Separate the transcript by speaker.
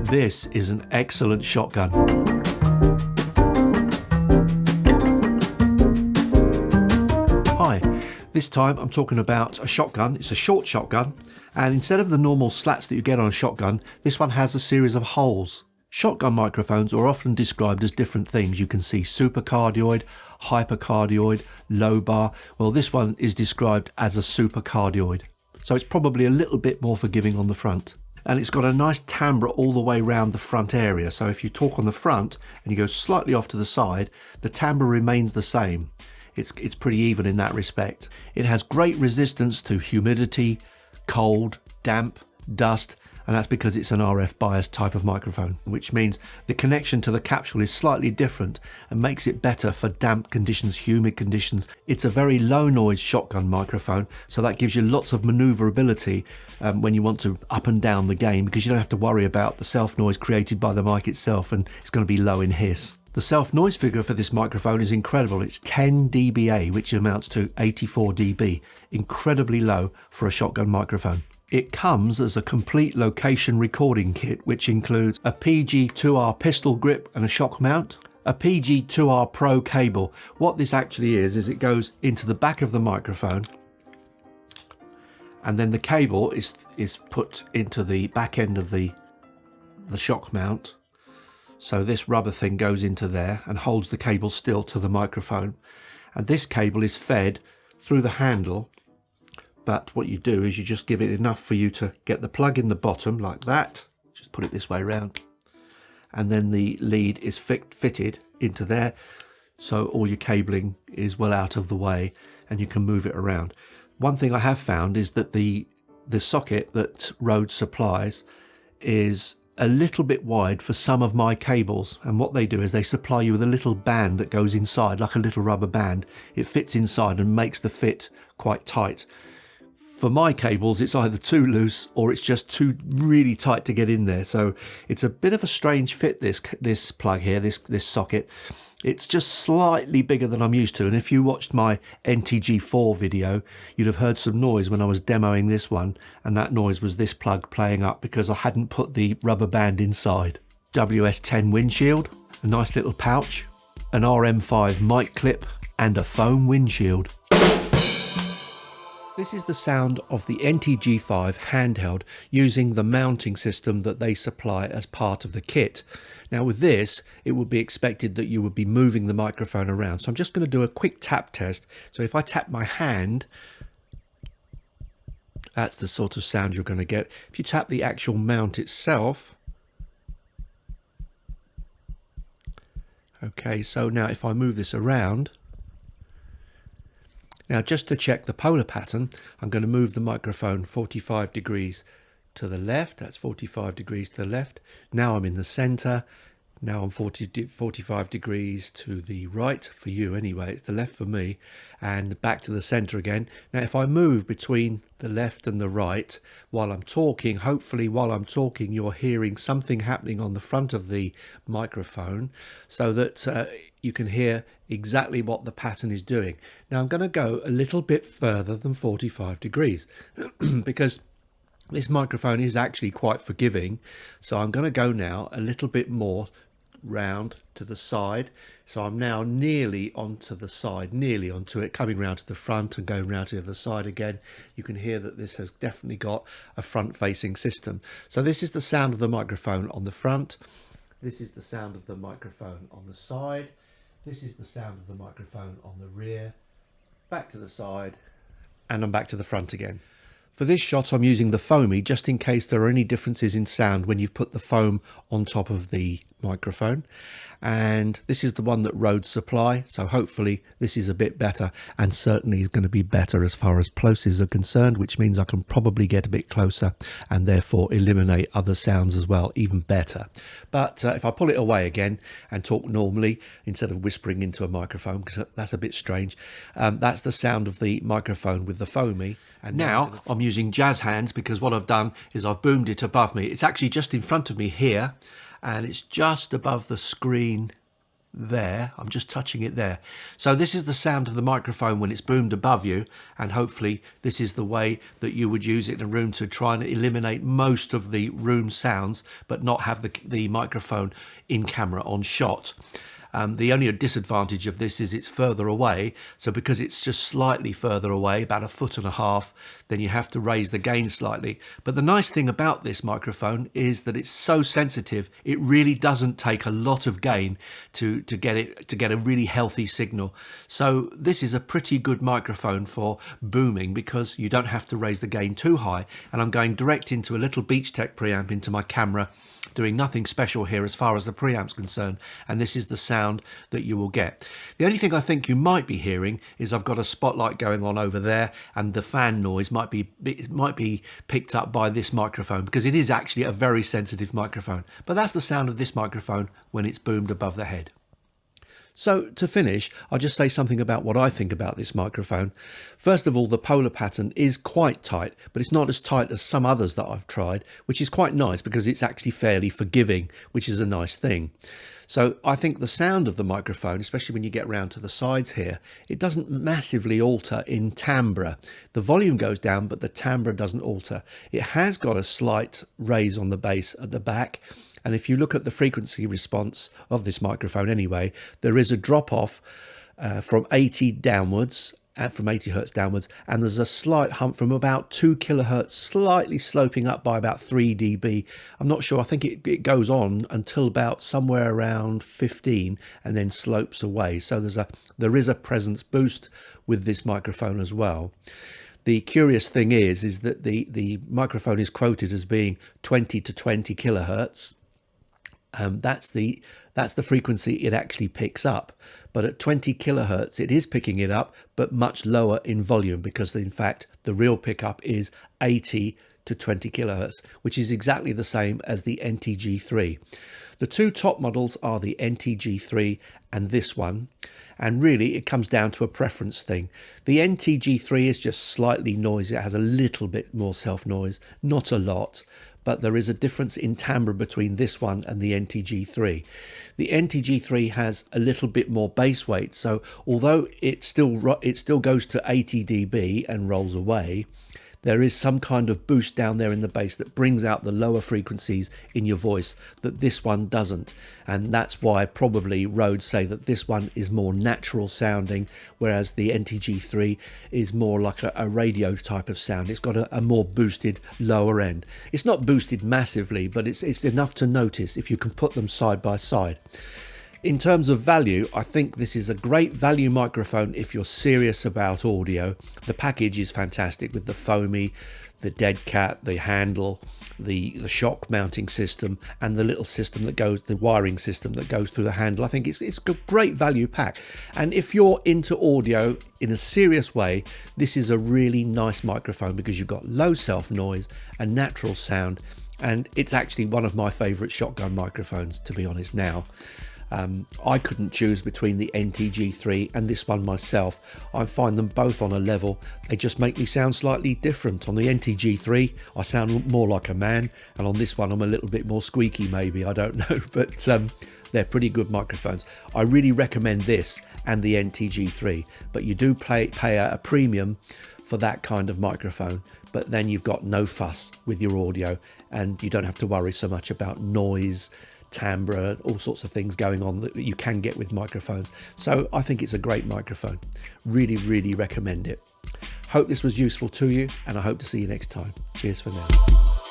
Speaker 1: This is an excellent shotgun. Hi, this time I'm talking about a shotgun. It's a short shotgun, and instead of the normal slats that you get on a shotgun, this one has a series of holes. Shotgun microphones are often described as different things. You can see supercardioid, hypercardioid, low bar. Well, this one is described as a supercardioid. So it's probably a little bit more forgiving on the front. And it's got a nice timbre all the way around the front area. So if you talk on the front and you go slightly off to the side, the timbre remains the same. It's pretty even in that respect. It has great resistance to humidity, cold, damp, dust, and that's because it's an RF biased type of microphone, which means the connection to the capsule is slightly different and makes it better for damp conditions, humid conditions. It's a very low noise shotgun microphone, so that gives you lots of maneuverability when you want to up and down the game, because you don't have to worry about the self noise created by the mic itself, and it's going to be low in hiss. The self noise figure for this microphone is incredible. It's 10 dBA, which amounts to 84 dB, incredibly low for a shotgun microphone. It comes as a complete location recording kit, which includes a PG2R pistol grip and a shock mount, a PG2R Pro cable. What this actually is it goes into the back of the microphone, and then the cable is put into the back end of the shock mount. So this rubber thing goes into there and holds the cable still to the microphone. And this cable is fed through the handle. But what you do is you just give it enough for you to get the plug in the bottom like that. Just put it this way around. And then the lead is fitted into there. So all your cabling is well out of the way and you can move it around. One thing I have found is that the socket that Rode supplies is a little bit wide for some of my cables, and what they do is they supply you with a little band that goes inside, like a little rubber band. It fits inside and makes the fit quite tight. For my cables, it's either too loose or it's just too really tight to get in there. So it's a bit of a strange fit, this plug here, this socket. It's just slightly bigger than I'm used to. And if you watched my NTG5 video, you'd have heard some noise when I was demoing this one. And that noise was this plug playing up because I hadn't put the rubber band inside. WS10 windshield, a nice little pouch, an RM5 mic clip, and a foam windshield. This is the sound of the NTG5 handheld using the mounting system that they supply as part of the kit. Now with this, it would be expected that you would be moving the microphone around. So I'm just going to do a quick tap test. So if I tap my hand, that's the sort of sound you're going to get. If you tap the actual mount itself. Okay, so now if I move this around. Now just to check the polar pattern, I'm going to move the microphone 45 degrees to the left. That's 45 degrees to the left. Now I'm in the center. Now I'm 45 degrees to the right for you anyway. It's the left for me. And back to the center again. Now if I move between the left and the right while I'm talking, hopefully while I'm talking you're hearing something happening on the front of the microphone so that you can hear exactly what the pattern is doing. Now I'm going to go a little bit further than 45 degrees because this microphone is actually quite forgiving. So I'm going to go now a little bit more round to the side. So I'm now nearly onto the side, nearly onto it, coming round to the front and going round to the other side again. You can hear that this has definitely got a front-facing system. So this is the sound of the microphone on the front. This is the sound of the microphone on the side. This is the sound of the microphone on the rear. Back to the side, and I'm back to the front again. For this shot, I'm using the foamie just in case there are any differences in sound when you've put the foam on top of the microphone. And this is the one that Rode supply, so hopefully this is a bit better, and certainly is going to be better as far as plosives are concerned, which means I can probably get a bit closer and therefore eliminate other sounds as well, even better. But if I pull it away again and talk normally instead of whispering into a microphone, because that's a bit strange, that's the sound of the microphone with the foamie. And now I'm using jazz hands because what I've done is I've boomed it above me. It's actually just in front of me here, and it's just above the screen there. I'm just touching it there. So this is the sound of the microphone when it's boomed above you, and hopefully this is the way that you would use it in a room to try and eliminate most of the room sounds, but not have the microphone in camera on shot. The only disadvantage of this is it's further away. So because it's just slightly further away, about 1.5 feet, then you have to raise the gain slightly. But the nice thing about this microphone is that it's so sensitive, it really doesn't take a lot of gain to get a really healthy signal. So this is a pretty good microphone for booming because you don't have to raise the gain too high. And I'm going direct into a little Beach Tech preamp into my camera, doing nothing special here as far as the preamp's concerned, and this is the sound that you will get. The only thing I think you might be hearing is I've got a spotlight going on over there, and the fan noise might be picked up by this microphone because it is actually a very sensitive microphone. But that's the sound of this microphone when it's boomed above the head. So to finish, I'll just say something about what I think about this microphone. First of all, the polar pattern is quite tight, but it's not as tight as some others that I've tried, which is quite nice because it's actually fairly forgiving, which is a nice thing. So I think the sound of the microphone, especially when you get round to the sides here, it doesn't massively alter in timbre. The volume goes down, but the timbre doesn't alter. It has got a slight raise on the bass at the back. And if you look at the frequency response of this microphone anyway, there is a drop off from 80 downwards, from 80 hertz downwards, and there's a slight hump from about 2 kilohertz, slightly sloping up by about 3 dB. I'm not sure, I think it goes on until about somewhere around 15 and then slopes away. So there is a presence boost with this microphone as well. The curious thing is that the microphone is quoted as being 20 to 20 kilohertz. That's the frequency it actually picks up, but at 20 kilohertz it is picking it up, but much lower in volume, because in fact the real pickup is 80 to 20 kilohertz, which is exactly the same as the NTG5. The two top models are the NTG5 and this one, and really it comes down to a preference thing. The NTG5 is just slightly noisy, it has a little bit more self noise, not a lot, but there is a difference in timbre between this one and the NTG5. The NTG5 has a little bit more bass weight, so although it still goes to 80 dB and rolls away, there is some kind of boost down there in the bass that brings out the lower frequencies in your voice that this one doesn't. And that's why probably Rhodes say that this one is more natural sounding, whereas the NTG5 is more like a radio type of sound. It's got a more boosted lower end. It's not boosted massively, but it's enough to notice if you can put them side by side. In terms of value, I think this is a great value microphone if you're serious about audio. The package is fantastic with the foamie, the dead cat, the handle, the shock mounting system, and the little system that goes, the wiring system that goes through the handle. I think it's a great value pack. And if you're into audio in a serious way, this is a really nice microphone because you've got low self noise and natural sound. And it's actually one of my favorite shotgun microphones, to be honest now. I couldn't choose between the NTG5 and this one myself. I find them both on a level. They just make me sound slightly different. On the NTG5 I sound more like a man, and on this one I'm a little bit more squeaky maybe, I don't know, but they're pretty good microphones. I really recommend this and the NTG5, but you do pay a premium for that kind of microphone, but then you've got no fuss with your audio and you don't have to worry so much about noise, timbre, all sorts of things going on that you can get with microphones. So I think it's a great microphone. Really, really recommend it. Hope this was useful to you, and I hope to see you next time. Cheers for now.